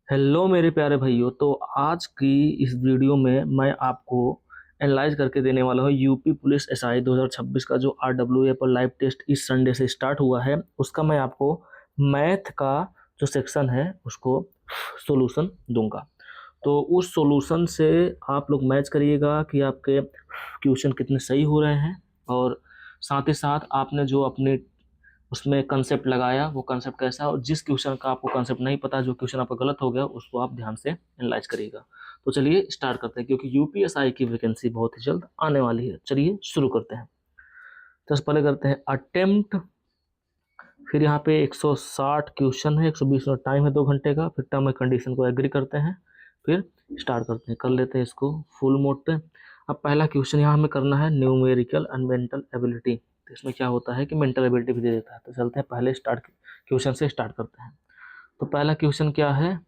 Hello मेरे प्यारे भाइयों। तो आज की इस वीडियो में मैं आपको एनालाइज करके देने वाला हूँ यूपी पुलिस एसआई 2026 का जो आरडब्ल्यूए पर लाइव टेस्ट इस संडे से स्टार्ट हुआ है, उसका मैं आपको मैथ का जो सेक्शन है उसको सॉल्यूशन दूंगा। तो उस सॉल्यूशन से आप लोग मैच करिएगा कि आपके क्वेश्चन कितने सही हो रहे हैं, और साथ ही साथ आपने जो अपने उसमें कंसेप्ट लगाया वो कंसेप्ट कैसा है, और जिस क्वेश्चन का आपको कंसेप्ट नहीं पता, जो क्वेश्चन आपका गलत हो गया, उसको आप ध्यान से एनालाइज करिएगा। तो चलिए स्टार्ट करते हैं, क्योंकि यूपीएसआई की वैकेंसी बहुत ही जल्द आने वाली है। चलिए शुरू करते हैं। तो पहले करते हैं अटेम्प्ट। फिर यहाँ पे 160 क्वेश्चन है, 120 मिनट टाइम है, 2 घंटे का। फिर टर्म एंड कंडीशन को एग्री करते हैं, फिर स्टार्ट करते हैं। कर लेते हैं इसको फुल मोड पे। अब पहला क्वेश्चन यहाँ हमें करना है न्यूमेरिकल एंड मेंटल एबिलिटी। तो इसमें क्या होता है कि मेंटल एबिलिटी भी दे देता है। तो चलते हैं पहले स्टार्ट क्वेश्चन से स्टार्ट करते हैं। तो पहला क्वेश्चन क्या है,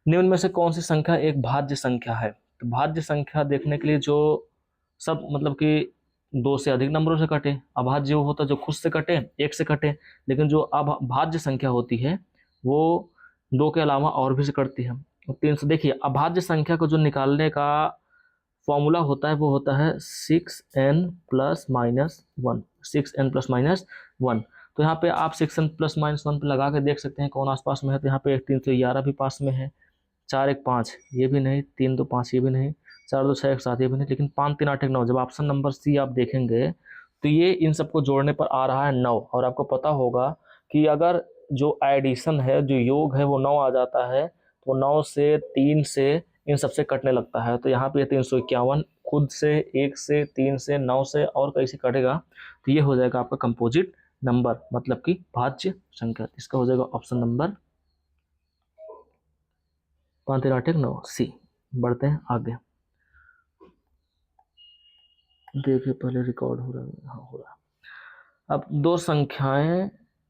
निम्न में से कौन सी संख्या एक भाज्य संख्या है। तो भाज्य संख्या देखने के लिए जो सब मतलब कि दो से अधिक नंबरों से कटे, अभाज्य वो होता है जो खुद से कटे, एक से कटे। लेकिन जो भाज्य संख्या होती है वो दो के अलावा और भी से कटती है। तो 300, देखिए अभाज्य संख्या को जो निकालने का फॉर्मूला होता है वो होता है 6n+-1, 6n+-1। तो यहाँ पे आप 6n+-1 पे लगा के देख सकते हैं कौन आसपास में है। तो यहाँ पे 311 भी पास में है, 4 1 5 ये भी नहीं, 3 2 5 ये भी नहीं, 4 2 6 1 7 ये भी नहीं, लेकिन 5 3 8 1 9। जब ऑप्शन नंबर सी आप देखेंगे तो ये इन सबको जोड़ने पर आ रहा है 9। और आपको पता होगा कि अगर जो एडिशन है, जो योग है, वो 9 आ जाता है तो 9 से 3 से इन सबसे कटने लगता है। तो यहाँ पे 351 खुद से, 1 से, 3 से, 9 से और कहीं से कटेगा। तो ये हो जाएगा आपका कंपोजिट नंबर, मतलब कि भाज्य संख्या। इसका हो जाएगा ऑप्शन नंबर 5 3 8 1 9 सी। बढ़ते हैं आगे। देखिए पहले रिकॉर्ड हो रहा है, हाँ हो रहा है। अब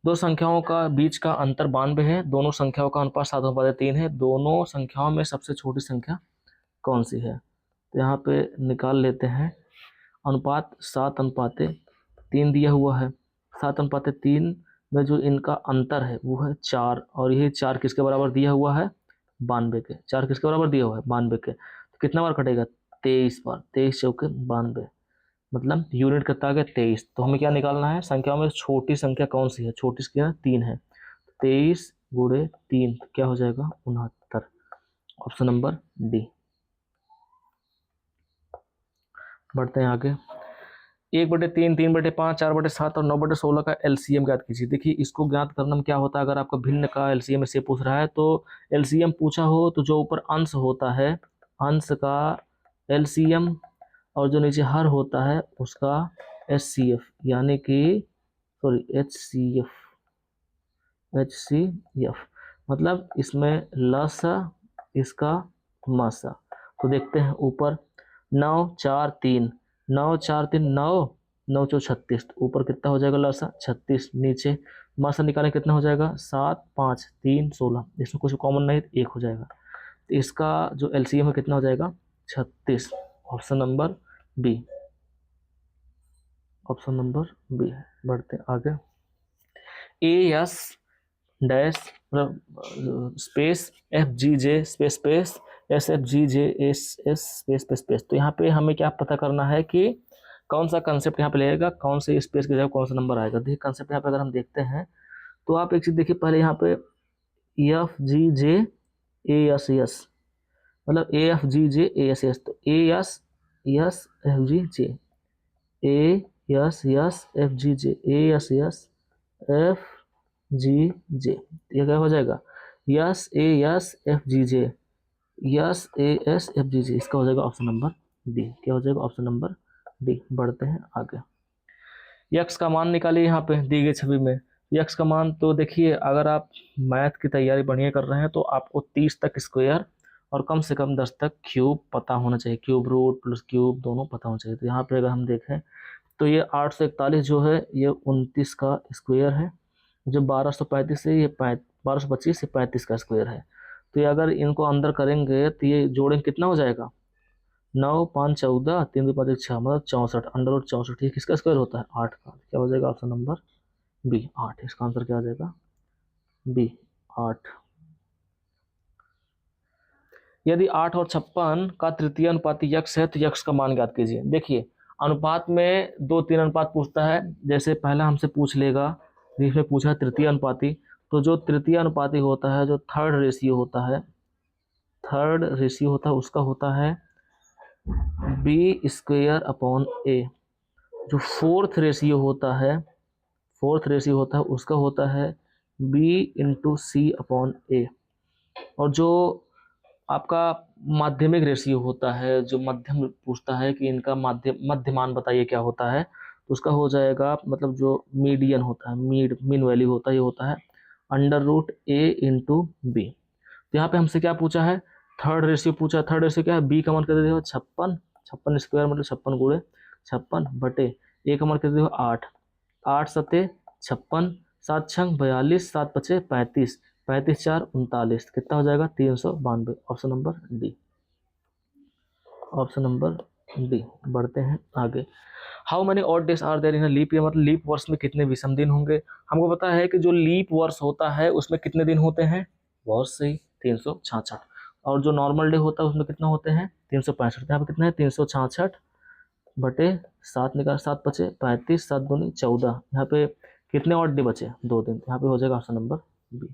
दो संख्याओं का बीच का अंतर 92 है। दोनों संख्याओं का अनुपात 7/3 है। दोनों संख्याओं में सबसे छोटी संख्या कौन सी है। तो यहाँ पे निकाल लेते हैं। अनुपात 7/3 दिया हुआ है। 7/3 में जो इनका अंतर है वो है 4, और ये 4 किसके बराबर दिया हुआ है, 92 के। 4 किसके बराबर दिया हुआ है, 92 के। तो कितना बार कटेगा, 23 बार। 23 चौके 92, मतलब यूनिट कितना आ गया, 23। तो हमें क्या निकालना है, संख्याओं में छोटी संख्या कौन सी है। छोटी संख्या 3 है। 23 गुणे 3 क्या हो जाएगा, 69। Option number D. बढ़ते हैं आगे। 1/3, 3/5, 4/7 और 9/16 का एलसीएम ज्ञात कीजिए। देखिए इसको ज्ञात करने में क्या होता है, अगर आपका भिन्न का एलसीएम इससे पूछ रहा है तो एलसीएम पूछा हो तो जो ऊपर अंश होता है, अंश का एलसीएम, और जो नीचे हर होता है उसका एचसीएफ, यानी कि सॉरी एचसीएफ, मतलब इसमें लसा, इसका मासा। तो देखते हैं ऊपर 9 4 3, 9 4 3 9, 9 4 36। तो ऊपर कितना हो जाएगा लसा, 36। नीचे मासा निकालें कितना हो जाएगा, 7 5 3 16। इसमें कुछ कॉमन नहीं, 1 हो जाएगा। तो इसका जो एलसीएम है कितना हो जाएगा, 36। Option number B. Option number B है। बढ़ते आगे। A S dash space F G J space space SFGJSS space space space. तो यहाँ पे हमें क्या पता करना है कि कौन सा कंसेप्ट यहाँ पे लगेगा, कौन से स्पेस की जगह कौन सा नंबर आएगा। देखिए कंसेप्ट यहाँ पे अगर हम देखते हैं तो आप एक चीज देखिए, पहले यहाँ पे FGJASS, मतलब AFGJASS। तो ASFGJ ये क्या हो जाएगा, SASFGJ, इसका हो जाएगा ऑप्शन नंबर डी। क्या हो जाएगा, ऑप्शन नंबर डी। बढ़ते हैं आगे। यक्स का मान निकालिए यहाँ पे दी गई छवि में। यक्स का मान तो देखिए, अगर आप मैथ की तैयारी बढ़िया कर रहे हैं तो आपको 30 तक स्क्वायर और कम से कम 10 तक क्यूब पता होना चाहिए। क्यूब रूट प्लस क्यूब दोनों पता होना चाहिए। तो यहाँ पे अगर हम देखें तो ये 841 जो है ये 29 का स्क्वायर है। जो 1235 है ये 1225 ये 35 का स्क्वायर है। तो ये अगर इनको अंदर करेंगे तो ये जोड़ेंगे कितना हो जाएगा, 9 5 14, 3 2 5 1 6, मतलब 64। अंडर रूट 64 ये किसका स्क्वायर होता है, 8 का। क्या हो जाएगा ऑप्शन नंबर बी, 8। इसका आंसर क्या आ जाएगा, बी 8। यदि 8 और 56 का तृतीय अनुपाती यक्स है तो यक्स का मान ज्ञात कीजिए। देखिए अनुपात में 2-3 अनुपात पूछता है, जैसे पहला हमसे पूछ लेगा, जिसमें पूछा है तृतीय अनुपाती, तो जो तृतीय अनुपाती होता है, जो थर्ड रेशियो होता है उसका होता है बी स्क्वेयर अपॉन ए। जो फोर्थ रेशियो होता है उसका होता है बी इंटू सी अपॉन ए। और जो आपका माध्यमिक रेशियो होता है, जो मध्यम पूछता है कि इनका मध्यमान बताइए क्या होता है, तो उसका हो जाएगा, मतलब जो मीडियन होता है, मीन वैल्यू होता है, ये होता है अंडर रूट ए इंटू बी। तो यहाँ पे हमसे क्या पूछा है, थर्ड रेशियो पूछा। थर्ड रेशियो क्या है, बी का मान कर देते हो 56, 56 स्क्वायर मतलब 56 गुणे 56 बटे ए का मान कर देते हो 8, 8 सते 56, 7 छंग 42, 7 पचे 35, 35 4 39, कितना हो जाएगा 392। Option number D. बढ़ते हैं आगे। How many odd days are there in leap year, मतलब लीप वर्ष में कितने विषम दिन होंगे। हमको पता है कि जो लीप वर्ष होता है उसमें कितने दिन होते हैं, बहुत सही 366। और जो नॉर्मल डे होता है उसमें कितना होते हैं 365। यहाँ पे कितना है 366 बटे 7 निकाल, 7 बचे 35, 7 दूनी 14। यहाँ पे कितने ऑड डे बचे, 2 दिन। यहाँ पे हो जाएगा option number B.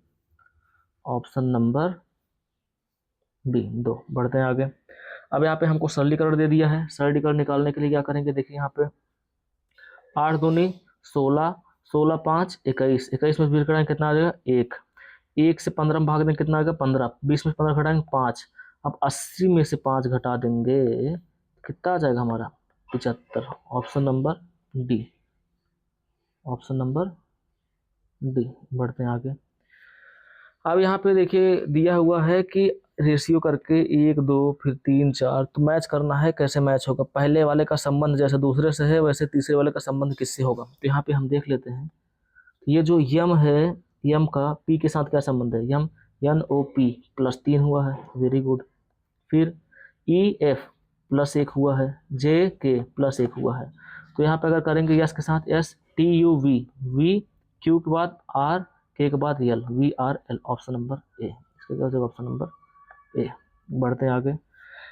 Option number B 2। बढ़ते हैं आगे। अब यहाँ पे हमको सरलीकरण दे दिया है। सरलीकरण निकालने के लिए क्या करेंगे, देखिए यहाँ पे 8 दूनी 16, 16 5 21, 21 में 20 घटाएंगे कितना आ जाएगा 1, 1 से 15 में भाग देंगे कितना आ जाएगा 15, 20 में 15 घटाएंगे 5। अब 80 में से 5 घटा देंगे कितना आ जाएगा हमारा 75। Option number D. Option number D. बढ़ते हैं आगे। अब यहाँ पे देखिए दिया हुआ है कि रेशियो करके 1 2 फिर 3 4, तो मैच करना है। कैसे मैच होगा, पहले वाले का संबंध जैसे दूसरे से है वैसे तीसरे वाले का संबंध किससे होगा। तो यहाँ पे हम देख लेते हैं, ये जो यम है, यम का पी के साथ क्या संबंध है, M N O P plus 3 हुआ है, वेरी गुड। फिर ई एफ प्लस 1 हुआ है, जे के प्लस 1 हुआ है। तो यहाँ पे अगर करेंगे यस के साथ S, T U V, V Q के बाद आर, के बाद L, V R L. Option number A, इसका क्या हो जाएगा ऑप्शन नंबर ए। बढ़ते हैं आगे।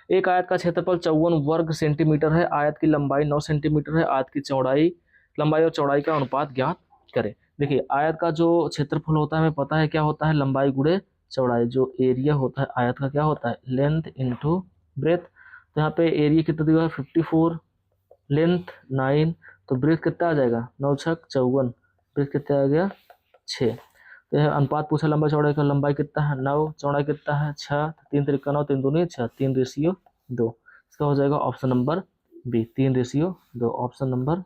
एक आयत का क्षेत्रफल 54 वर्ग सेंटीमीटर है, आयत की लंबाई 9 सेंटीमीटर है, आयत की चौड़ाई, लंबाई और चौड़ाई का अनुपात ज्ञात करें। देखिए आयत का जो क्षेत्रफल होता है हमें पता है क्या होता है, लंबाई गुणे चौड़ाई। जो एरिया होता है आयत का क्या होता है, लेंथ इंटू ब्रेथ। तो यहाँ पे एरिया कितना दिया है 54, लेंथ 9, तो ब्रेथ कितना आ जाएगा 9 छक 54, ब्रेथ कितना आ गया 6। तो यह अनुपात पूछा लंबाई चौड़ाई का, लंबाई कितना है 9, चौड़ाई कितना है 6, 3 त्रिका 9, 3 दूनी 6, 3 रेशियो 2। इसका हो जाएगा option number B, 3 ratio 2। Option number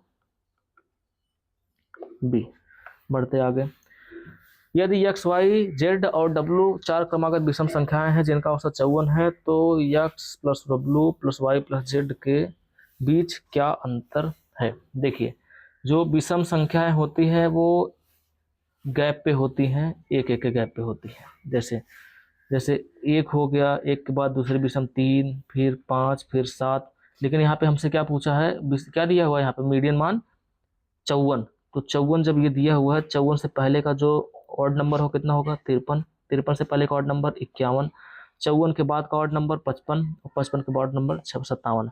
B. बढ़ते आगे। यदि एक्स वाई जेड और डब्ल्यू 4 क्रमागत विषम संख्याएं हैं जिनका औसत 54 है, तो X plus W plus Y plus Z के बीच क्या अंतर है। देखिए जो विषम संख्याएं होती हैं वो गैप पे होती हैं, एक एक के गैप पे होती है। जैसे जैसे एक हो गया, एक के बाद दूसरे विषम 3, फिर 5, फिर 7। लेकिन यहाँ पे हमसे क्या पूछा है, क्या दिया हुआ है यहाँ पे मीडियन मान 54। तो 54 जब ये दिया हुआ है, 54 से पहले का जो ऑड नंबर हो कितना होगा 53, 53 से पहले का ऑड नंबर 51, 54 के बाद का ऑड नंबर 55, और 55 के बाद नंबर 57।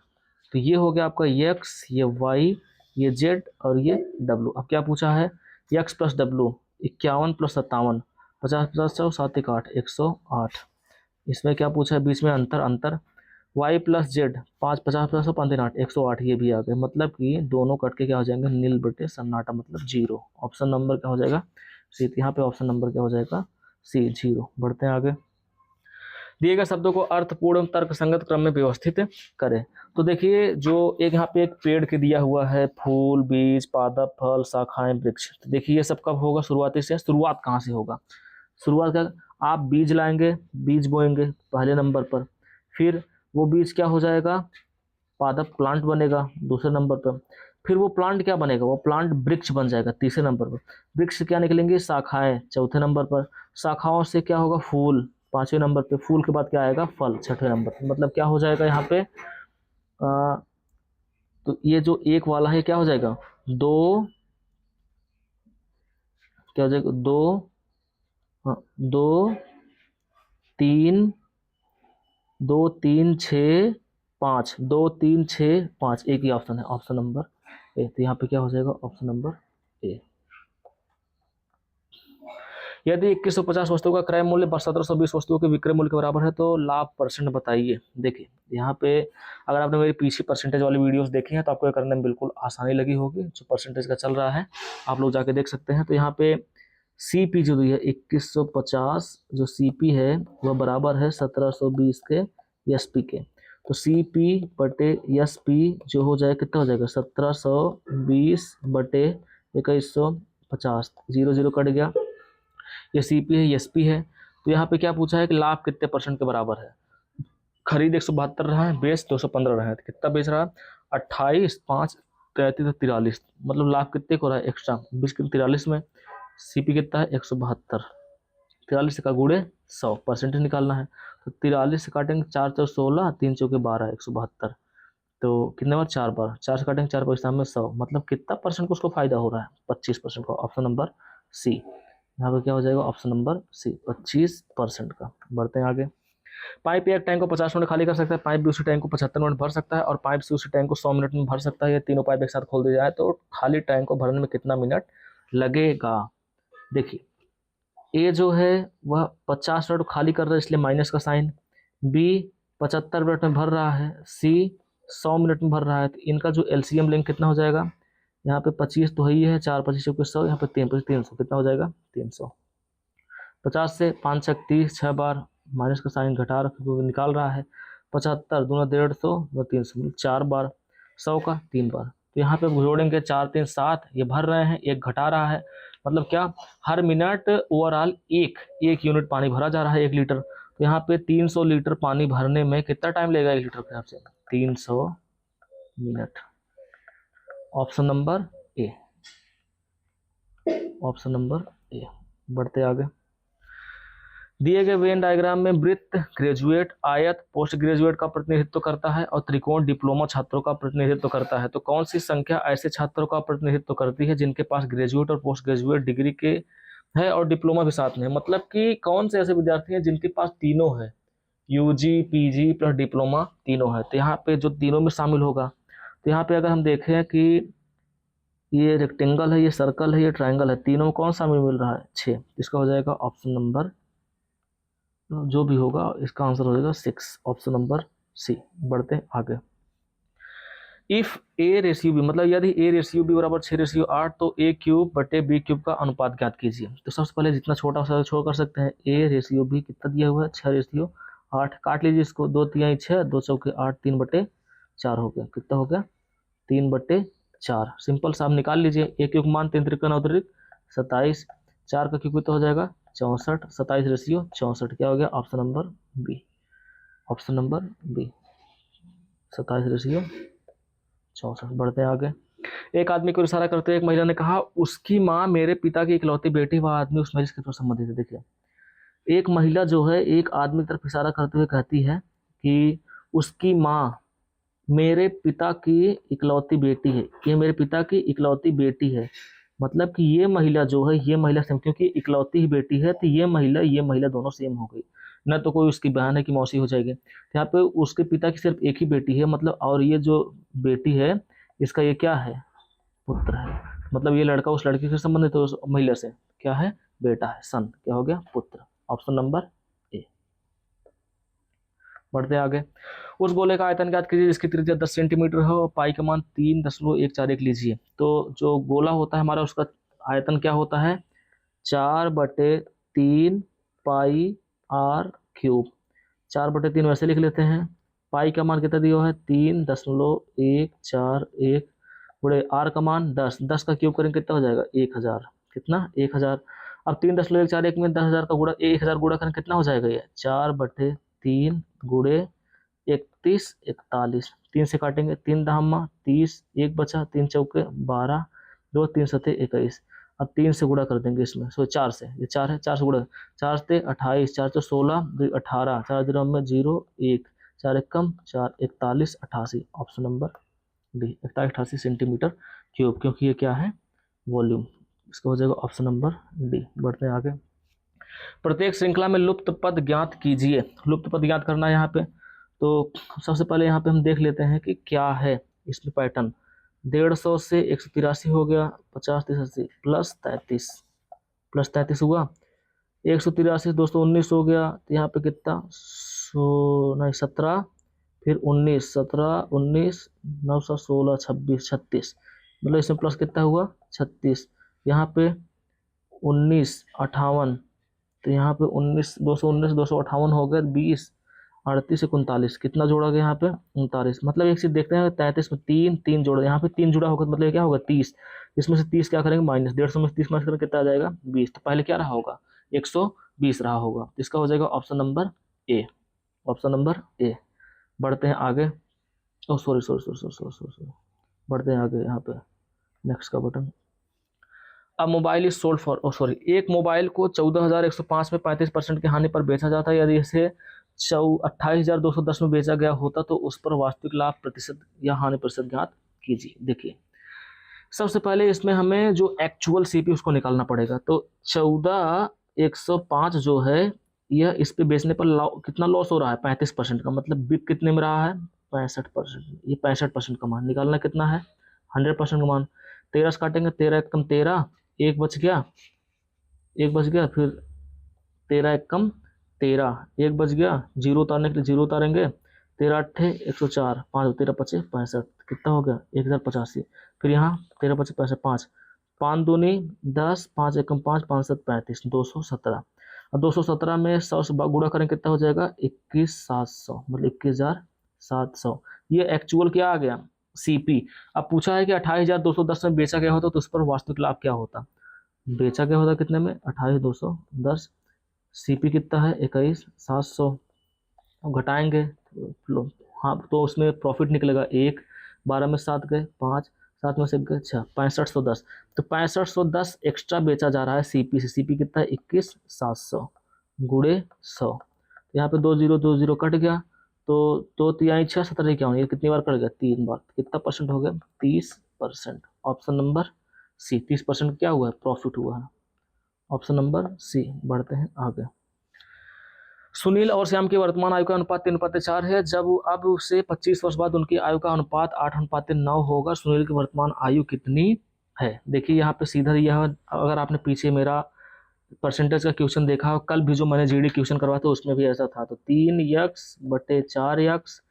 तो ये हो गया आपका एक्स, ये वाई, ये जेड और ये डब्ल्यू। अब क्या पूछा है, एक्स प्लस डब्ल्यू 51 प्लस 57, 50 50 100 7 1 8, 108। इसमें क्या पूछा है, बीच में अंतर वाई प्लस जेड 5 50 50 5 3 8, 108। ये भी आ गए, मतलब कि दोनों कट के क्या हो जाएंगे नील बटे सन्नाटा, मतलब 0। ऑप्शन नंबर क्या हो जाएगा सी। यहाँ पे ऑप्शन नंबर क्या हो जाएगा सी, 0। बढ़ते हैं आगे। दिए गए शब्दों को अर्थपूर्ण तर्क संगत क्रम में व्यवस्थित करें। तो देखिए जो एक यहाँ पे एक पेड़ के दिया हुआ है, फूल बीज पादप फल शाखाएं वृक्ष। तो देखिए ये सब कब होगा, शुरुआती से। शुरुआत कहाँ से होगा, शुरुआत का आप बीज लाएंगे, बीज बोएंगे पहले नंबर पर, फिर वो बीज क्या हो जाएगा पादप, प्लांट बनेगा दूसरे नंबर पर, फिर वो प्लांट क्या बनेगा, वो प्लांट वृक्ष बन जाएगा तीसरे नंबर पर, वृक्ष से क्या निकलेंगे शाखाएं चौथे नंबर पर, शाखाओं से क्या होगा फूल पांचवें नंबर पे, फूल के बाद क्या आएगा फल छठवें नंबर पर। मतलब क्या हो जाएगा यहाँ पे तो ये जो एक वाला है क्या हो जाएगा दो, क्या हो जाएगा दो, 2 3 2 3 6 5, 2 3 6 5, एक ही ऑप्शन है, ऑप्शन नंबर ए। तो यहाँ पे क्या हो जाएगा, ऑप्शन नंबर ए। यदि 2150 वस्तुओं का क्रय मूल्य 1720 वस्तुओं के विक्रय मूल्य के बराबर है तो लाभ परसेंट बताइए। देखिए यहाँ पे अगर आपने मेरी पीछे परसेंटेज वाली वीडियोस देखी हैं तो आपको ये करने में बिल्कुल आसानी लगी होगी। जो परसेंटेज का चल रहा है आप लोग जाके देख सकते हैं। तो यहाँ पे सीपी जो दी है 2150, जो सीपी है वह बराबर है 1720 के एसपी के। तो सीपी बटे एसपी जो हो जाएगा कितना हो जाएगा, 1720 बटे 2150, 0 0 कट गया। ये सीपी है, एसपी है। तो यहाँ पे क्या पूछा है कि लाभ कितने परसेंट के बराबर है। खरीद 172 रहा है, बेच 215 रहा है, तो कितना बेच रहा है, 28 5 33 43, मतलब लाभ कितने को रहा है एक्स्ट्रा 20 के 43 में। सीपी कितना है 172, 43 का गुड़े 100 परसेंटेज निकालना है। तो 43 से काटेंगे 4 4 16, 3 चौके 12, 172। तो कितने बार, 4 बार, 4 से काटेंगे 4 पैसा में 100, मतलब कितना परसेंट को उसको फायदा हो रहा है, 25% का। Option number C. यहाँ पे क्या हो जाएगा, ऑप्शन नंबर सी, 25% का। बढ़ते हैं आगे। पाइप एक टैंक को 50 मिनट खाली कर सकता है, पाइप भी उसी टैंक को 75 मिनट भर सकता है, और पाइप से उसी टैंक को 100 मिनट में भर सकता है। ये तीनों पाइप एक साथ खोल दिया जाए तो खाली टैंक को भरने में कितना मिनट लगेगा। देखिए ए जो है वह 50 मिनट खाली कर रहा है इसलिए माइनस का साइन, बी 75 मिनट में भर रहा है, सी 100 मिनट में भर रहा है। तो इनका जो एलसीएम लेंगे कितना हो जाएगा, यहाँ पे 25 तो ही है, 4 25 के 100, यहाँ पे 3 25 300, कितना हो जाएगा 300। 50 से 5 6 30, 6 बार माइनस का साइन घटा निकाल रहा है। 75 दूना 150, दो 300, 4 बार। 100 का 3 बार। तो यहाँ पे जोड़ेंगे 4 3 7, ये भर रहे हैं, एक घटा रहा है, मतलब क्या, हर मिनट ओवरऑल एक यूनिट पानी भरा जा रहा है 1 लीटर। तो यहाँ पे 300 लीटर पानी भरने में कितना टाइम लगेगा 1 लीटर के हिसाब से, 300 minute. Option number A, option number A. बढ़ते आगे। दिए गए वेन डायग्राम में वृत्त ग्रेजुएट, आयत पोस्ट ग्रेजुएट का प्रतिनिधित्व करता है और त्रिकोण डिप्लोमा छात्रों का प्रतिनिधित्व करता है। तो कौन सी संख्या ऐसे छात्रों का प्रतिनिधित्व करती है जिनके पास ग्रेजुएट और पोस्ट ग्रेजुएट डिग्री के है और डिप्लोमा भी साथ में है। मतलब कि कौन से ऐसे विद्यार्थी हैं जिनके पास तीनों है, यूजी पीजी प्लस डिप्लोमा तीनों है। तो यहाँ पे जो तीनों में शामिल होगा, तो यहाँ पे अगर हम देखें कि ये रेक्टेंगल है, ये सर्कल है, ये ट्राइंगल है, तीनों में कौन सा मिल रहा है 6। इसका हो जाएगा ऑप्शन नंबर, जो भी होगा इसका आंसर हो जाएगा 6, ऑप्शन नंबर सी। बढ़ते हैं आगे। इफ ए रेशियो बी, मतलब यदि ए रेशियो बी बराबर 6 रेशियो 8 तो ए क्यूब बटे बी क्यूब का अनुपात ज्ञात कीजिए। तो सबसे पहले जितना छोटा सा छोड़ कर सकते हैं, ए रेशियो बी कितना दिया हुआ है 6 रेशियो 8, काट लीजिए इसको, 2 तिहाई 6, 2 चौके 8, 3 बटे 4 हो गया, कितना हो गया 3 बटे 4। सिंपल सा आप निकाल लीजिए, ए क्यूब मान 3 त्रिक 27, 4 का क्यूब कितना हो जाएगा 64, 27 रेशियो 64, क्या हो गया option number B, option number B 27 ratio 64। बढ़ते हैं आगे। एक आदमी को इशारा करते हुए एक महिला ने कहा, उसकी माँ मेरे पिता की इकलौती बेटी, वह आदमी उस महिला से संबंधित है। देखिए एक महिला जो है एक आदमी की तरफ इशारा करते हुए कहती है कि उसकी माँ मेरे पिता की इकलौती बेटी है, ये मेरे पिता की इकलौती बेटी है। मतलब कि ये महिला जो है, ये महिला सेम, क्योंकि इकलौती ही बेटी है तो ये महिला दोनों सेम हो गई ना। तो कोई उसकी बहन है कि मौसी हो जाएगी। तो यहाँ पे उसके पिता की सिर्फ एक ही बेटी है, मतलब, और ये जो बेटी है इसका ये क्या है, पुत्र है। मतलब ये लड़का उस लड़की से संबंधित है, उस महिला से क्या है, बेटा है, सन, क्या हो गया पुत्र, ऑप्शन नंबर ए। बढ़ते आगे। उस गोले का आयतन ज्ञात कीजिए जिसकी त्रिज्या 10 सेंटीमीटर हो, पाई का मान 3.141 लीजिए। तो जो गोला होता है हमारा उसका आयतन क्या होता है, 4/3 पाई आर क्यूब। 4/3 वैसे लिख लेते हैं, पाई का मान कितना दिया है 3.141, बड़े आर का मान 10, 10 का क्यूब करेंगे कितना हो जाएगा 1000, कितना 1000। अब 3.141 में 10,000 का गुणा 1000 गुणा करें कितना हो जाएगा, ये 4/3 गुणे 31 41, 3 से काटेंगे, 3 दहम्मा 30, 1 बचा, 3 चौके 12, 2 3 सते 21। अब 3 से गुणा कर देंगे इसमें, सो 4 से, ये 4 है, 4 से गुणा, 4 से 28, 4 से 16, 2 18, 4 0 में 0 1, 4 1 कम 4, 41 88, option number D, 41 88 centimetre cube, क्योंकि ये क्या है वॉल्यूम। इसका हो जाएगा ऑप्शन नंबर डी। बढ़ते हैं आगे। प्रत्येक श्रृंखला में लुप्त पद ज्ञात कीजिए। लुप्त पद ज्ञात करना है यहाँ पे, तो सबसे पहले यहाँ पे हम देख लेते हैं कि क्या है इसमें पैटर्न। 150 से 183 हो गया, 50 30 80 प्लस 33 हुआ। 183 219 हो गया, तो यहाँ पे कितना नहीं 17, फिर 19 17 19 9 7 16 26 36, मतलब इसमें प्लस कितना हुआ 36। यहाँ पे 19 58, तो यहाँ पे 19 258 हो गया, 20 38 से 39 कितना जोड़ा गया यहाँ पे 39। मतलब एक चीज देखते हैं 33 में 3 जोड़ा, यहाँ पे 3 जुड़ा होगा तो मतलब ये क्या होगा 30। इसमें से 30 क्या करेंगे माइनस, 150 में से 30 माइनस करेंगे कितना आ जाएगा 20। तो पहले क्या रहा होगा 120 रहा होगा। इसका हो जाएगा option number A, option number A. बढ़ते हैं आगे। Oh sorry sorry sorry sorry sorry sorry, बढ़ते हैं आगे। यहाँ पे नेक्स्ट का बटन। अब मोबाइल इज सोल्ड फॉर एक मोबाइल को 14,105 में 35% की हानि पर बेचा जाता है। यदि इसे 28,210 में बेचा गया होता तो उस पर वास्तविक लाभ प्रतिशत या हानि प्रतिशत ज्ञात कीजिए। देखिए सबसे पहले इसमें हमें जो एक्चुअल सीपी उसको निकालना पड़ेगा। तो 14,105 जो है यह इस पे बेचने पर कितना लॉस हो रहा है 35% का, मतलब बिक कितने में रहा है 65%। ये 65% का मान निकालना कितना है 100% का मान। 13 से काटेंगे, 13 एक कम 13, एक बच गया, फिर 13 एक कम 13, एक बच गया, जीरो उतारने के लिए जीरो उतारेंगे, 13 अट्ठे 104, 5 13 पचे 65, कितना हो गया 1085। फिर यहाँ 13 पचे 65, 5 5 दूनी 10, 5 एकम 5 5 7 35, 217। और 217 में 100 से गुणा करें कितना हो जाएगा 21,700, मतलब 21,700। ये एक्चुअल क्या आ गया सीपी। अब पूछा है कि 28,210 में बेचा गया होता तो उस पर वास्तविक लाभ क्या होता। बेचा गया होता कितने में 28,210, सीपी कितना है 21,700, घटाएंगे हाँ तो उसमें प्रॉफिट निकलेगा 1, 12 में 7 गए 5, 7 में से गए 6, 6510। तो 6510 एक्स्ट्रा बेचा जा रहा है सीपी से। सीपी कितना है 21,700 गुणे 100। तो यहाँ पे 2 0 कट गया, तो 2 तिहाई 6 17 इक्यावन, ये कितनी बार कट गया 3 बार। कितना परसेंट हो गया 30%। ऑप्शन नंबर सी 30% क्या हुआ है प्रॉफिट हुआ है, ऑप्शन नंबर सी। बढ़ते हैं आगे। सुनील और श्याम की वर्तमान आयु का अनुपात 3:4 है। जब अब से 25 वर्ष बाद उनकी आयु का अनुपात 8:9 होगा। सुनील की वर्तमान आयु कितनी है। देखिए यहाँ पे सीधा यह, अगर आपने पीछे मेरा परसेंटेज का क्वेश्चन देखा हो, कल भी जो मैंने जीडी क्वेश्चन करवाया था उसमें भी ऐसा था। तो 3x/4x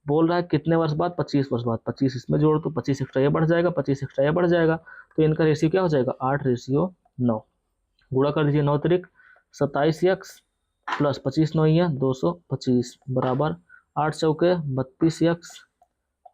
बोल रहा है कितने वर्ष बाद 25 वर्ष बाद। 25 इसमें जोड़ तो 25 एक्स्ट्रा ये बढ़ जाएगा, 25 एक्स्ट्रा ये बढ़ जाएगा, तो इनका रेशियो क्या हो जाएगा 8:9। गुणा कर दीजिए 9 तिरिक 27x प्लस 25 9 225 बराबर 8 चौके 32x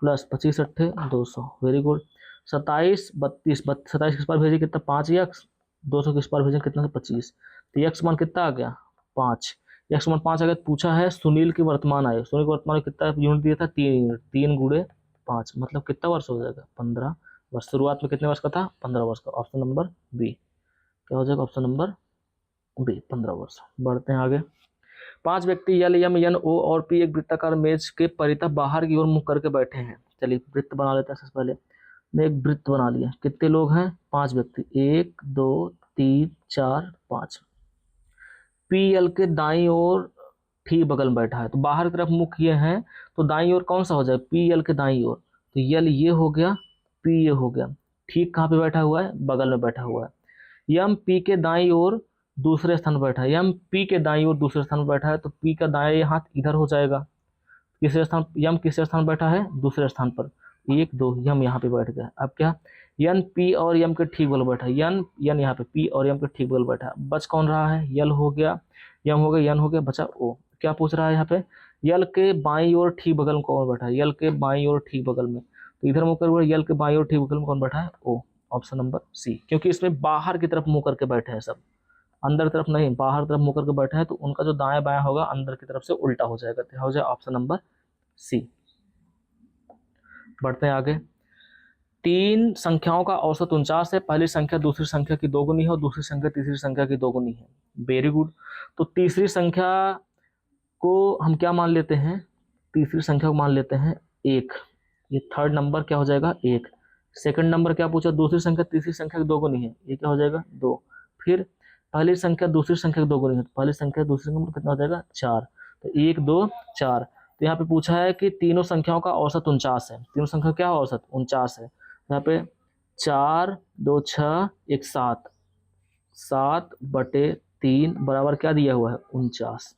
प्लस 25 अट्ठे 200। Very good. 27 32 27 किस बार भेजिए कितना 5x, 200 किस बार भेजें कितना 25। तो x मान कितना आ गया 5, x मान 5 आ गया। पूछा है सुनील की वर्तमान आयु। सुनील की वर्तमान कितना यूनिट दिया था 3 यूनिट, 3 गुणे 5 मतलब कितना वर्ष हो जाएगा 15 वर्ष। शुरुआत में कितने वर्ष का था 15 वर्ष का। ऑप्शन नंबर बी क्या हो जाएगा ऑप्शन नंबर बी 15 वर्ष। बढ़ते हैं आगे। 5 व्यक्ति यल यम एन ओ और पी एक वृत्ताकार मेज के परितः बाहर की ओर मुख करके बैठे हैं। चलिए वृत्त बना लेते हैं। सबसे पहले मैं एक वृत्त बना लिया। कितने लोग हैं 5 व्यक्ति, 1 2 3 4 5। पी यल के दाईं ओर ठीक बगल में बैठा है, तो बाहर की तरफ मुख ये है, तो दाईं ओर कौन सा हो जाए पी यल के दाईं ओर। तो यल ये हो गया, पी ये हो गया। ठीक कहाँ पे बैठा हुआ है बगल में बैठा हुआ है। यम पी के दाईं ओर दूसरे स्थान पर बैठा है। यम पी के दाईं ओर दूसरे स्थान पर बैठा है, तो पी का दाएं हाथ इधर हो जाएगा। किसरे स्थान यम किसरे स्थान पर बैठा है दूसरे स्थान पर। 1 2 यम यहाँ पे बैठ गया। अब क्या यन पी और यम के ठीक बगल बैठा है। यन यहाँ पे पी और यम के ठीक बगल बैठा है। बच कौन रहा है यल हो गया, यम हो गया, यन हो गया, बचा ओ। क्या पूछ रहा है यहाँ पे यल के बाईं ओर ठीक बगल में कौन बैठा है। यल के बाईं ओर ठीक बगल में, तो इधर मुँह कर यल के बाईं ओर ठीक बगल में कौन बैठा है ओ। ऑप्शन नंबर सी, क्योंकि इसमें बाहर की तरफ मुंह करके बैठे हैं सब, अंदर तरफ नहीं बाहर तरफ मुंह करके बैठे हैं, तो उनका जो दाएं बायां होगा अंदर की तरफ से उल्टा हो जाएगा। तो हो जाए ऑप्शन नंबर सी। बढ़ते हैं आगे। 3 संख्याओं का औसत 49 है। पहली संख्या दूसरी संख्या की 2 गुनी है और दूसरी संख्या तीसरी संख्या की 2 गुनी है। Very good. तो तीसरी संख्या को हम क्या मान लेते हैं, तीसरी संख्या को मान लेते हैं 1। ये थर्ड नंबर क्या हो जाएगा 1। सेकंड नंबर क्या पूछा दूसरी संख्या तीसरी संख्या की 2 गुनी है, ये क्या हो जाएगा 2। फिर पहली संख्या दूसरी संख्या की 2 गुनी है, तो पहली संख्या दूसरी नंबर कितना हो जाएगा 4। तो 1 2 4, तो यहाँ पे पूछा है कि तीनों संख्याओं का औसत 49 है। तीनों संख्या क्या है, औसत 49 है। यहाँ पे 4 2 6 1 7, 7/3 बराबर क्या दिया हुआ है, 49।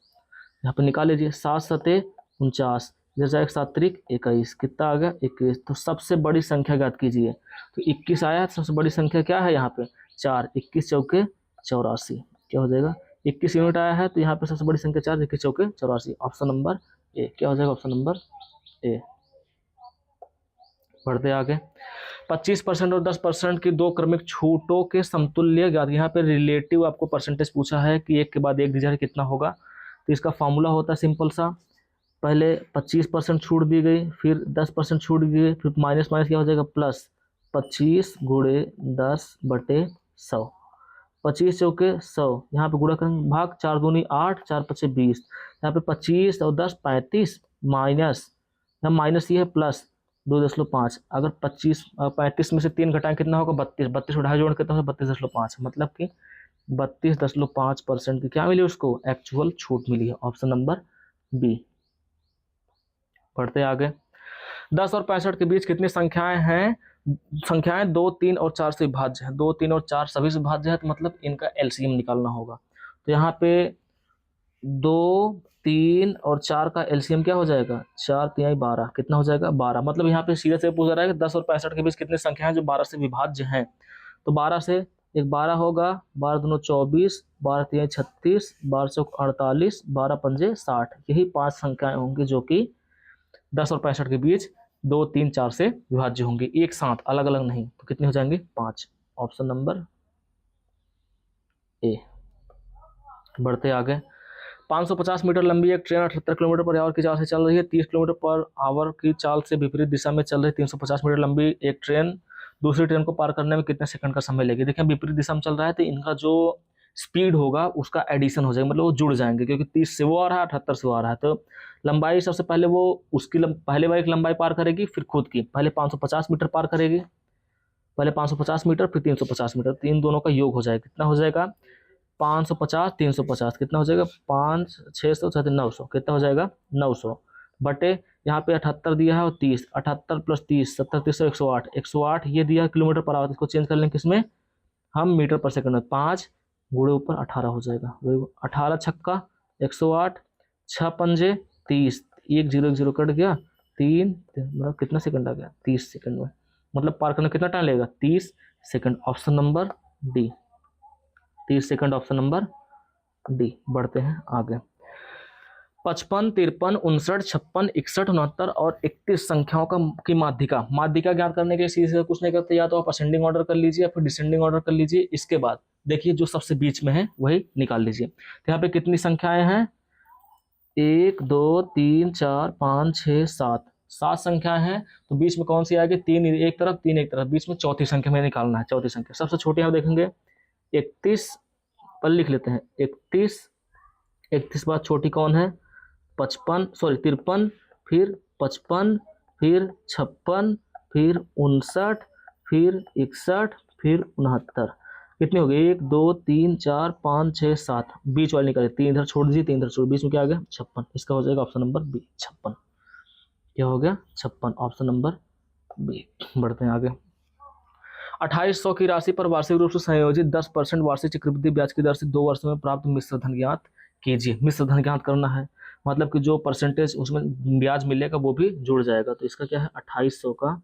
यहाँ पे निकाल लीजिए, 7 सते 49, इधर जाए 7 त्रिक 21, कितना आ गया 21। तो सबसे बड़ी संख्या ज्ञात कीजिए। तो 21 आया, तो सबसे बड़ी संख्या क्या है यहाँ पे 4, 21 चौके 84, क्या हो जाएगा 21 यूनिट आया है, तो यहाँ पे सबसे बड़ी संख्या 4, 21 चौके 84, ऑप्शन नंबर ए, क्या हो जाएगा ऑप्शन नंबर ए। बढ़ते आगे, 25% और 10% की दो क्रमिक छूटों के समतुल्य ज्ञात। यहाँ पे रिलेटिव आपको परसेंटेज पूछा है कि एक के बाद एक दीजिए कितना होगा। तो इसका फॉर्मूला होता है सिंपल सा, पहले 25% छूट दी गई, फिर 10% छूट दी गई, फिर माइनस माइनस क्या हो जाएगा प्लस, 25 गुणे 10/100, 25 चौके 100, यहाँ पे गुणा करेंगे, भाग 4 दूनी 8, 4 पचे 20, यहाँ पे 25 और 10 35, माइनस, यहाँ माइनस ये है प्लस 2.5। अगर 35 में से 3 घटाएं कितना होगा 32, 32 को 2.5 जोड़ कितना होगा 32.5, मतलब कि 32.5% की क्या मिली उसको, एक्चुअल छूट मिली है, ऑप्शन नंबर बी। पढ़ते आगे, 10 और 65 के बीच कितनी संख्याएं हैं। संख्याएं 2, 3 और 4 से विभाज्य है। 2, 3 और 4 सभी से विभाज्य है, तो मतलब इनका एलसीएम निकालना होगा। तो यहाँ पे 2, 3 और 4 का एलसीएम क्या हो जाएगा, 4 3 12, कितना हो जाएगा 12। मतलब यहाँ पे सीधे से पूछ रहा है कि 10 और 65 के बीच कितनी संख्या है जो 12 से विभाज्य हैं। तो 12 से एक 12 होगा, 12 दूनो 24, 12 3 36, 12 चौक 48, 12 पंजे 60। यही 5 संख्याएं होंगी जो कि 10 और 65 के बीच 2, 3, 4 से विभाज्य होंगे, एक साथ, अलग अलग नहीं। तो कितने हो जाएंगे 5, ऑप्शन नंबर ए। बढ़ते आगे, 550 मीटर लंबी एक ट्रेन 78 किलोमीटर पर आवर की चाल से चल रही है। 30 किलोमीटर पर आवर की चाल से विपरीत दिशा में चल रही 350 मीटर लंबी एक ट्रेन दूसरी ट्रेन को पार करने में कितने सेकंड का समय लगेगा। देखिए विपरीत दिशा में चल रहा है, तो इनका जो स्पीड होगा उसका एडिशन हो जाएगा, मतलब वो जुड़ जाएंगे, क्योंकि 30 से वो आ रहा है, 78 से वो आ रहा है। तो लंबाई सबसे पहले वो उसकी पहले बार एक लंबाई पार करेगी, फिर खुद की पहले 550 मीटर पार करेगी, पहले 550 मीटर फिर 350 मीटर, तो इन दोनों का योग हो जाएगा, कितना हो जाएगा 550 350, कितना हो जाएगा 5 600 900, कितना हो जाएगा 900 बटे यहाँ पे 78 दिया है और 30, 78 + 30 70 30 108, 108 ये दिया है किलोमीटर पर आवर। इसको चेंज कर लेंगे किसमें, हम मीटर पर सेकंड में, 5 गुणे ऊपर 18 हो जाएगा, 18 छक्का 108, 6 पंजे 30, 1 0 1 0 कट गया, 3 मतलब कितना सेकंड आ गया 30 सेकंड में, मतलब पार करने कितना टाइम लगेगा 30 second, option number D, 30 second, option number D. बढ़ते हैं आगे, 55 53 59 56 61 69 और 31 संख्याओं की माध्यिका। माध्यिका ज्ञात करने के लिए सीधे कुछ नहीं करते, या तो आप असेंडिंग ऑर्डर कर लीजिए या फिर डिसेंडिंग ऑर्डर कर लीजिए। इसके बाद देखिए जो सबसे बीच में है वही निकाल लीजिए। तो यहाँ पे कितनी संख्याएं हैं, 1 2 3 4 5 6 7, 7 संख्याएं हैं। तो बीच में कौन सी आएगी, 3 एक तरफ 3 एक तरफ, बीच में चौथी संख्या में निकालना है। चौथी संख्या सबसे छोटी यहाँ देखेंगे 31 पर लिख लेते हैं, 31 बाद छोटी कौन है 53, फिर 55, फिर 56, फिर 59, फिर 61, फिर 69, कितने हो गए 1 2 3 4 5 6 7, बीच वाले निकाले, 3 इधर छोड़ दीजिए 3 इधर छोड़, बीच में क्या आ गया 56, इसका हो जाएगा ऑप्शन नंबर बी 56, क्या हो गया 56, ऑप्शन नंबर बी। बढ़ते हैं आगे, 2800 की राशि पर वार्षिक रूप से संयोजित 10% वार्षिक चक्रवृद्धि ब्याज की दर से 2 वर्षों में प्राप्त मिश्र धन ज्ञात कीजिए। मिश्र धन ज्ञात करना है, मतलब कि जो परसेंटेज उसमें ब्याज मिलेगा वो भी जुड़ जाएगा। तो इसका क्या है 2800 का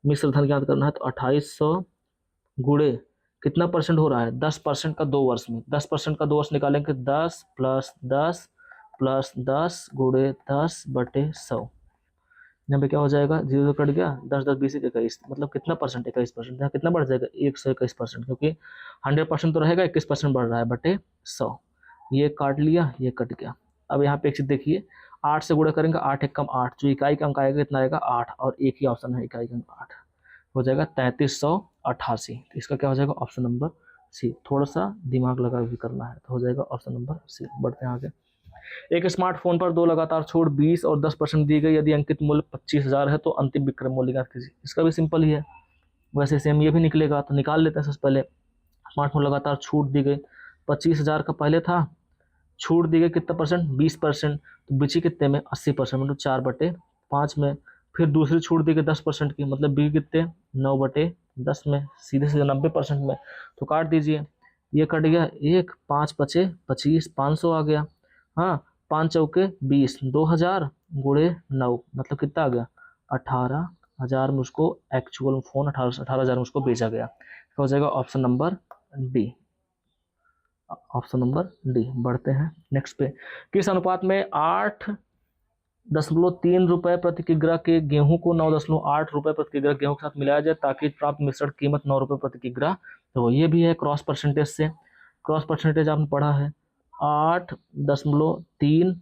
मिश्र धन ज्ञात करना है। तो 2800 गुणे कितना परसेंट हो रहा है 10% का 2 वर्ष में, 10% का 2 वर्ष निकालेंगे 10 + 10 + 10 गुणे 10/100, यहाँ पे क्या हो जाएगा 0 कट गया, 10 10 20 21, मतलब कितना परसेंट 21%, यहाँ कितना बढ़ जाएगा 121%, क्योंकि 100% तो रहेगा, 21% बढ़ रहा है बटे 100, ये काट लिया ये कट गया। अब यहाँ पे एक चीज देखिए, 8 से गुणा करेंगे 8 × 8, जो इकाई का अंक आएगा कितना आएगा 8, और एक ही ऑप्शन है इकाई का अंक 8, हो जाएगा 3388। तो इसका क्या हो जाएगा ऑप्शन नंबर सी। थोड़ा सा दिमाग लगा भी करना है, तो हो जाएगा ऑप्शन नंबर सी। बढ़ते हैं आगे, एक स्मार्टफोन पर 2 लगातार छूट 20 और 10% दी गई। यदि अंकित मूल्य 25,000 है तो अंतिम विक्रय मूल्य ज्ञात कीजिए। इसका भी सिंपल ही है, वैसे सेम ये भी निकलेगा। तो निकाल लेते हैं सबसे पहले, स्मार्टफोन लगातार छूट दी गई 25,000 का पहले था, छूट दी गई कितना परसेंट, 20%, तो बची कितने में, 80%, मतलब 4/5 में। फिर दूसरी छूट दी गई 10% की, मतलब बिकी कितने, 9/10 में, सीधे सीधे 90% में। तो काट दीजिए, ये कट गया, एक 5 बचे 25, 500 आ गया। हाँ, 5 चौके 20, 2000 गुणे 9, मतलब कितना आ गया, 18,000 में उसको एक्चुअल फोन 18,000 में उसको बेचा गया। क्या हो जाएगा, option number D, option number D. बढ़ते हैं नेक्स्ट पे। किस अनुपात में 8.3 रुपए प्रति किग्रा के गेहूं को 9.8 रुपए प्रति किग्रा गेहूं के साथ मिलाया जाए ताकि प्राप्त मिश्रण कीमत 9 रुपए प्रति किग्रा। तो ये भी है क्रॉस परसेंटेज से। क्रॉस परसेंटेज आपने पढ़ा है, 8.3,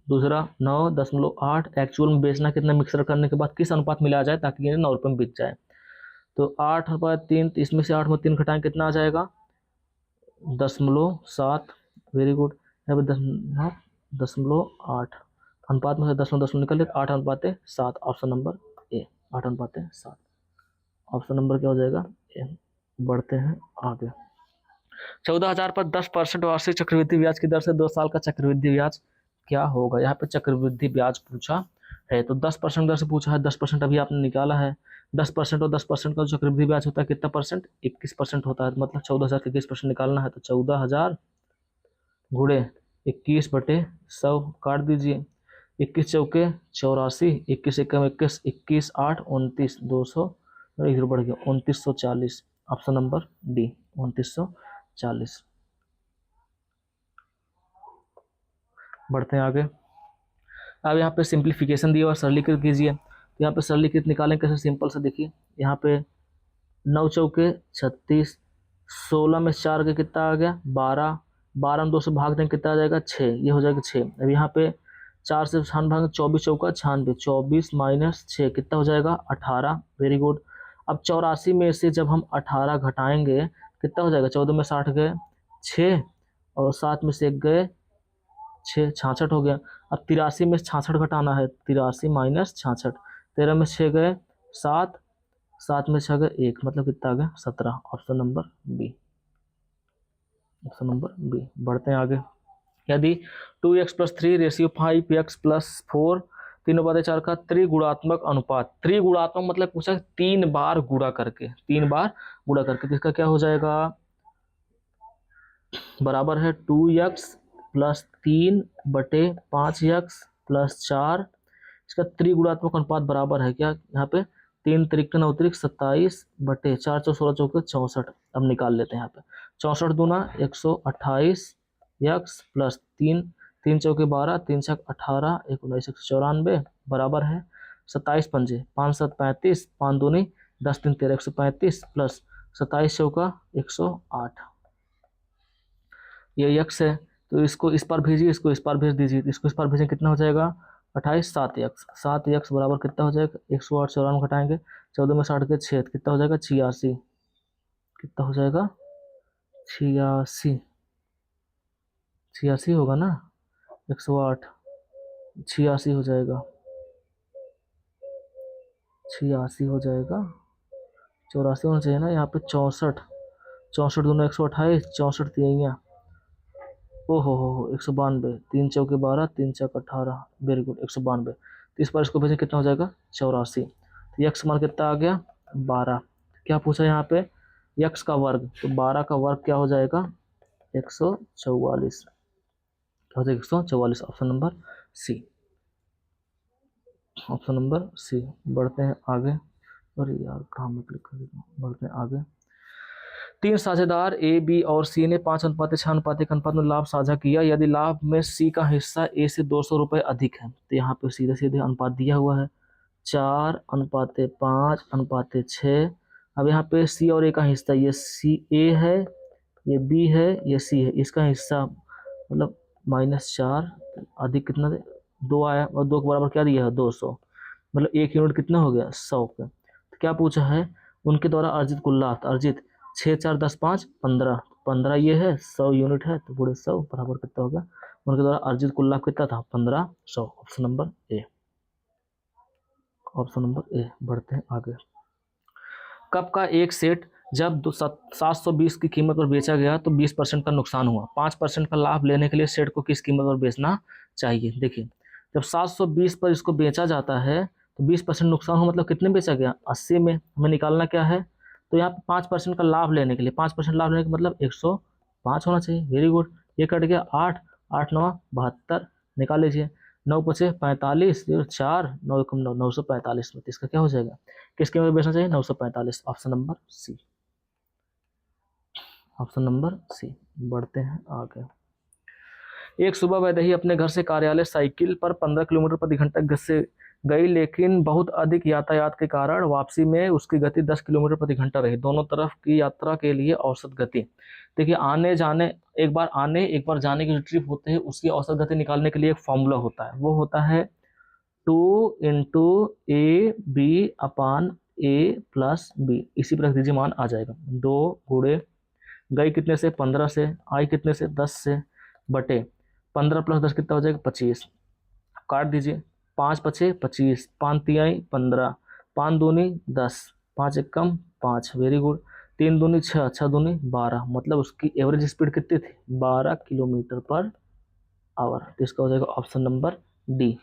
दूसरा 9.8, एक्चुअल में बेचना कितना, मिक्सर करने के बाद किस अनुपात मिलाया जाए ताकि ये 9 रुपए में बिक जाए। तो 8/3, तो इसमें से 8 में 3 घटाएं कितना आ जाएगा, 0.7। Very good. यहाँ पे 10.8 अनुपात में से 10 निकल ले, 8:7, ऑप्शन नंबर ए, 8:7, ऑप्शन नंबर क्या हो जाएगा, ए। बढ़ते हैं आगे। 14,000 पर 10% वार्षिक चक्रवृद्धि ब्याज की दर से 2 साल का चक्रवृद्धि ब्याज क्या होगा। यहाँ पे चक्रवृद्धि ब्याज पूछा है, तो 10% दर से पूछा है, 10% अभी आपने निकाला है। 10% और 10% का जो चक्रवृद्धि ब्याज होता है कितना परसेंट, 21% होता है। मतलब 14,000 का 21% निकालना है, तो 14,000 गुणे 21/100 काट दीजिए। 21 चौके 84, 21 एकम 21, 21 8 29, 200, एक जीरो बढ़ गया, 2940, ऑप्शन नंबर डी, 2940। बढ़ते हैं आगे। अब यहाँ पे सिंप्लीफिकेशन दिया और सरलीकृत कीजिए। तो यहाँ पे सरलीकृत निकालें कैसे, सिंपल से देखिए, यहाँ पे 9 चौके 36, 16 में 4 के कितना आ गया, 12, 12 में 2 से भाग दें कितना आ जाएगा, 6, ये हो जाएगा 6। अब यहाँ पे 4 से 96 भाग, 24 चौका 96, 24 माइनस 6 कितना हो जाएगा, 18। Very good. अब 84 में से जब हम 18 घटाएंगे कितना हो जाएगा, 14 में 60 गए 6, और 7 में से 1 गए 6, 66 हो गया। अब 83 में 66 घटाना है, 83 माइनस 66, 13 में 6 गए 7, 7 में 6 गए 1, मतलब कितना आ गया, 17, option number B, option number B. बढ़ते हैं आगे। यदि 2x + 3 रेशियो 5x + 4 3/4 का त्रिगुणात्मक अनुपात, त्रिगुणात्मक मतलब पूछा 3 बार गुणा करके, 3 बार गुणा करके, तो इसका क्या हो जाएगा, बराबर है 2x + 3/5x + 4। इसका त्रिगुणात्मक अनुपात बराबर है क्या, यहाँ पे 3 त्रिक 9 त्रिक 27/4, 16 चौके 64। अब निकाल लेते हैं यहाँ पे, 64 दूना 128 x + 3, 3 चौके 12, 3 छक 18, 19 194 बराबर है 27 पंजे 5 7 35, 5 दूनी 10 3 13, 135 प्लस 27 चौका 108। ये यक्स है, तो इसको इस पार भेजिए, इसको इस पार भेज दीजिए, इसको इस पार भेजें कितना हो जाएगा, 28, 7 बराबर कितना हो जाएगा, 108 94 घटाएंगे, 14 में 60 के छेद कितना हो जाएगा, 86, कितना हो जाएगा, 86, 86 होगा ना, 108, 86 हो जाएगा, 86 हो जाएगा, 84 होना चाहिए ना यहाँ पे, 64, 64 दूना 128, 64 तिहैया, हो 192, 3 चौके 12, 3 चौक 18, वेरी गुड, 192। तो इस बार इसको भेजें कितना हो जाएगा, 84। तो यक्स मान कितना आ गया, 12। क्या पूछा यहाँ पे, यक्स का वर्ग, तो 12 का वर्ग क्या हो जाएगा, 144, क्या हो जाएगा, 144, option number C, option number C. बढ़ते हैं आगे, अरे यार कहाँ में क्लिक कर दिया, बढ़ते हैं आगे। 3 साझेदार ए, बी और सी ने 5:6 के अनुपात में लाभ साझा किया। यदि लाभ में सी का हिस्सा ए से 200 रुपये अधिक है, तो यहाँ पे सीधे सीधे अनुपात दिया हुआ है, 4:5:6। अब यहाँ पे सी और ए का हिस्सा, ये सी ए है, ये बी है, ये सी है, इसका हिस्सा मतलब -4, अधिक कितना 2 आया, और 2 के बराबर क्या दिया है, 200, मतलब 1 यूनिट कितना हो गया, 100 का। तो क्या पूछा है, उनके द्वारा अर्जित कुल लाभ, अर्जित 6 4 10 5 15, 15 ये है, 100 यूनिट है, तो पूरे 100 बराबर कितना होगा, उनके द्वारा अर्जित कुल लाभ कितना था, 1500, option number A, option number A. बढ़ते हैं आगे। कप का एक सेट जब 720 की कीमत पर बेचा गया तो 20% का नुकसान हुआ। 5% का लाभ लेने के लिए शेयर को किस कीमत पर बेचना चाहिए? देखिए, जब 720 पर इसको बेचा जाता है तो 20% नुकसान हो, मतलब कितने बेचा गया? 80 में। हमें निकालना क्या है? तो यहाँ पे 5% का लाभ लेने के लिए, 5% लाभ लेने का मतलब 105 होना चाहिए। Very good. ये कट गया 8, 8 9 72, निकाल लीजिए। 9 पचे 45, 4 9 कम 9, 945 में। इसका क्या हो जाएगा? किस कीमत पर बेचना चाहिए? 945। Option number C. Option number C. बढ़ते हैं आगे। एक सुबह वैदेही अपने घर से कार्यालय साइकिल पर 15 किलोमीटर प्रति घंटा से गई, लेकिन बहुत अधिक यातायात के कारण वापसी में उसकी गति 10 किलोमीटर प्रति घंटा रही। दोनों तरफ की यात्रा के लिए औसत गति। देखिए, आने जाने, एक बार आने एक बार जाने की जो ट्रिप होते हैं उसकी औसत गति निकालने के लिए एक फॉर्मूला होता है, वो होता है 2 into A B upon A plus B. इसी पर रख दीजिए, मान आ जाएगा। 2 गुणे गई कितने से? 15 से, आई कितने से? 10 से, बटे 15 प्लस 10 कितना हो जाएगा? 25। काट दीजिए। 5 पचे 25, 5 तिहाई 15, 5 दूनी 10, 5 एक कम 5। Very good. 3 दूनी 6, 6 दूनी 12, मतलब उसकी एवरेज स्पीड कितनी थी? 12 किलोमीटर पर आवर। तो इसका हो जाएगा option number D.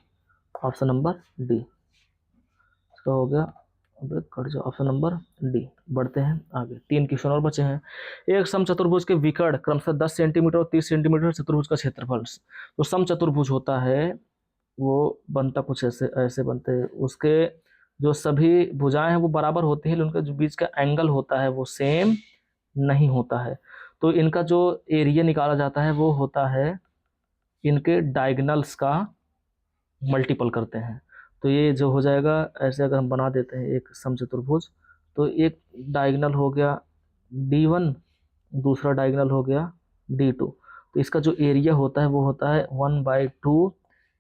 Option number D इसका हो गया। अब कट जाओ, ऑप्शन नंबर डी। बढ़ते हैं आगे। 3 क्वेश्चन और बचे हैं। एक समचतुर्भुज के विकर्ण क्रमशः 10 सेंटीमीटर और 30 सेंटीमीटर चतुर्भुज का क्षेत्रफल। तो समचतुर्भुज होता है वो बनता कुछ ऐसे ऐसे बनते हैं। उसके जो सभी भुजाएं हैं वो बराबर होती है, लेकिन उनका जो बीच का एंगल होता है वो सेम नहीं होता है। तो इनका जो एरिया निकाला जाता है वो होता है इनके डायगनल्स का मल्टीपल करते हैं। तो ये जो हो जाएगा ऐसे, अगर हम बना देते हैं एक समचतुर्भुज, तो एक डायगनल हो गया D1, दूसरा डायगनल हो गया D2। तो इसका जो एरिया होता है वो होता है 1/2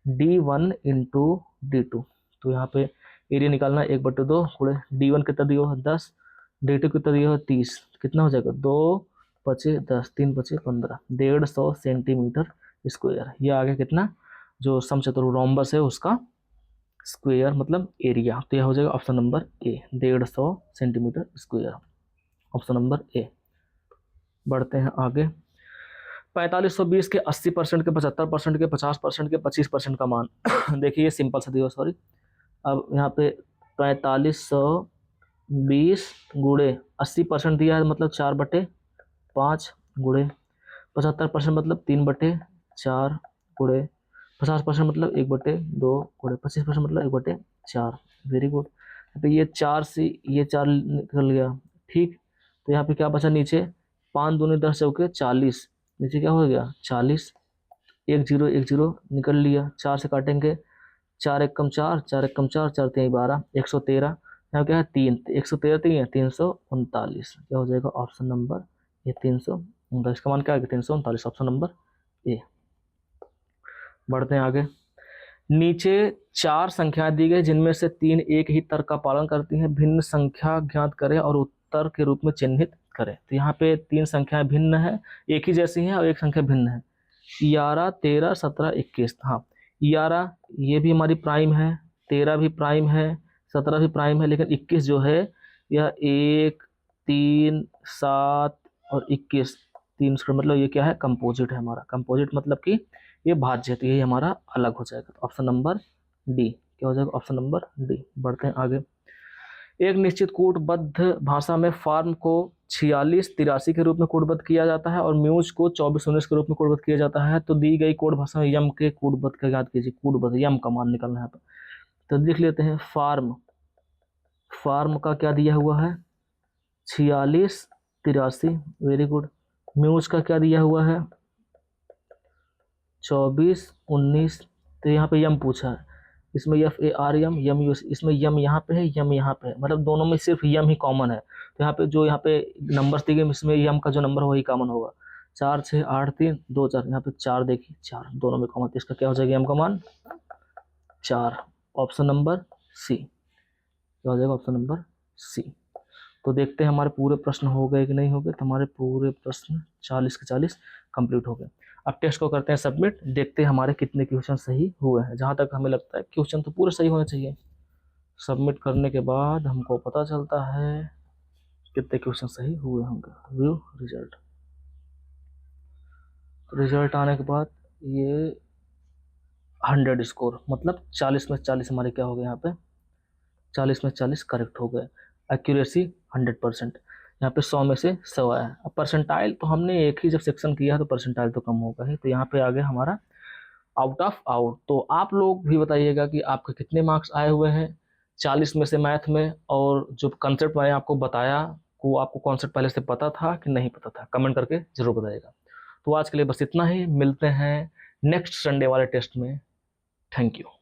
D1 इंटू D2। तो यहाँ पे एरिया निकालना 1/2 गुणे D1 कितना दिया हो? 10, D2 कितना दिया हो? 30। कितना हो जाएगा? 2 पचे 10, 3 पचे 15, 150 सेंटीमीटर स्क्वायर। ये आ गया कितना? जो समचतुर्भुज रोम्बस है उसका स्क्वायर, मतलब एरिया। तो यह हो जाएगा option number A, 150 centimetre square. Option number A. बढ़ते हैं आगे। 4520 के 80% के 75% के 50% के 25% का मान। देखिए, ये सिंपल सा दिया, सॉरी। अब यहाँ पे 4520 गुणे 80% दिया है, मतलब 4/5 गुणे 75% मतलब 3/4 गुणे 50% मतलब 1/2 गुणे 25% मतलब 1/4। Very good. तो ये 4 से ये 4 निकल गया, ठीक। तो यहाँ पे क्या बचा नीचे? 5 दूनी 10 चौके 40, नीचे क्या हो गया? 40। 1 0 1 0 निकल लिया। 4 से काटेंगे, 4 एक कम 4, 4 एक कम 4, 4 3 12, 113। यहाँ क्या है? 3, 113 3 है 339। क्या हो जाएगा? ऑप्शन नंबर ये 339। इसका मान क्या है? 339। Option number A. बढ़ते हैं आगे। नीचे 4 संख्याएं दी गई जिनमें से 3 एक ही तर्क का पालन करती हैं। भिन्न संख्या ज्ञात करें और उत्तर के रूप में चिन्हित करें। तो यहाँ पे 3 संख्याएं भिन्न है, एक ही जैसी हैं, और एक संख्या भिन्न है। 11 13 17 21। हाँ, 11 ये भी हमारी प्राइम है, 13 भी प्राइम है, 17 भी प्राइम है, लेकिन 21 जो है यह 1 3 7 और 21 3 का मतलब ये क्या है? कंपोजिट है हमारा। कंपोजिट मतलब कि ये भाज्य है, तो ये हमारा अलग हो जाएगा। तो ऑप्शन नंबर डी। क्या हो जाएगा? Option number D. बढ़ते हैं आगे। एक निश्चित कूटबद्ध भाषा में फार्म को 46 83 के रूप में कूटबद्ध किया जाता है और म्यूज को 24 19 के रूप में कूटबद्ध किया जाता है। तो दी गई कोड भाषा में यम के कूटबद्ध का याद कीजिए। कूटबद्ध यम का मान निकालना है यहाँ पर। तो लिख लेते हैं फार्म। फार्म का क्या दिया हुआ है? 46 83। Very good. म्यूज का क्या दिया हुआ है? 24 19। तो यहाँ पे यम पूछा है, इसमें FAR यम यम यू, इसमें यम यहाँ पे है, यम यहाँ पे है, मतलब दोनों में सिर्फ यम ही कॉमन है। तो यहाँ पे जो यहाँ पे नंबर दिए गए इसमें यम का जो नंबर वही कॉमन होगा। 4 6 8 3 2 4। यहाँ पे 4 देखिए, 4 दोनों में कॉमन। तो इसका क्या हो जाएगा? यम का मान 4। Option number C. क्या हो जाएगा? Option number C. तो देखते हैं हमारे पूरे प्रश्न हो गए कि नहीं हो गए। तो हमारे पूरे प्रश्न 40 के 40 कंप्लीट हो गए। अब टेस्ट को करते हैं सबमिट, देखते हैं हमारे कितने क्वेश्चन सही हुए हैं। जहाँ तक हमें लगता है क्वेश्चन तो पूरे सही होने चाहिए। सबमिट करने के बाद हमको पता चलता है कितने क्वेश्चन सही हुए होंगे। View result. तो रिजल्ट आने के बाद ये 100 स्कोर, मतलब 40 में 40 हमारे क्या हो गए, यहाँ पे 40 में 40 करेक्ट हो गए। एक्यूरेसी 100%। यहाँ पे 100 में से 100 आया। अब परसेंटाइल तो हमने एक ही जब सेक्शन किया तो परसेंटाइल तो कम होगा ही, तो यहाँ पे आ गया हमारा आउट ऑफ आउट। तो आप लोग भी बताइएगा कि आपके कितने मार्क्स आए हुए हैं 40 में से मैथ में, और जो कंसेप्ट मैंने आपको बताया वो आपको कॉन्सेप्ट पहले से पता था कि नहीं पता था, कमेंट करके जरूर बताइएगा। तो आज के लिए बस इतना ही, मिलते हैं नेक्स्ट संडे वाले टेस्ट में। Thank you.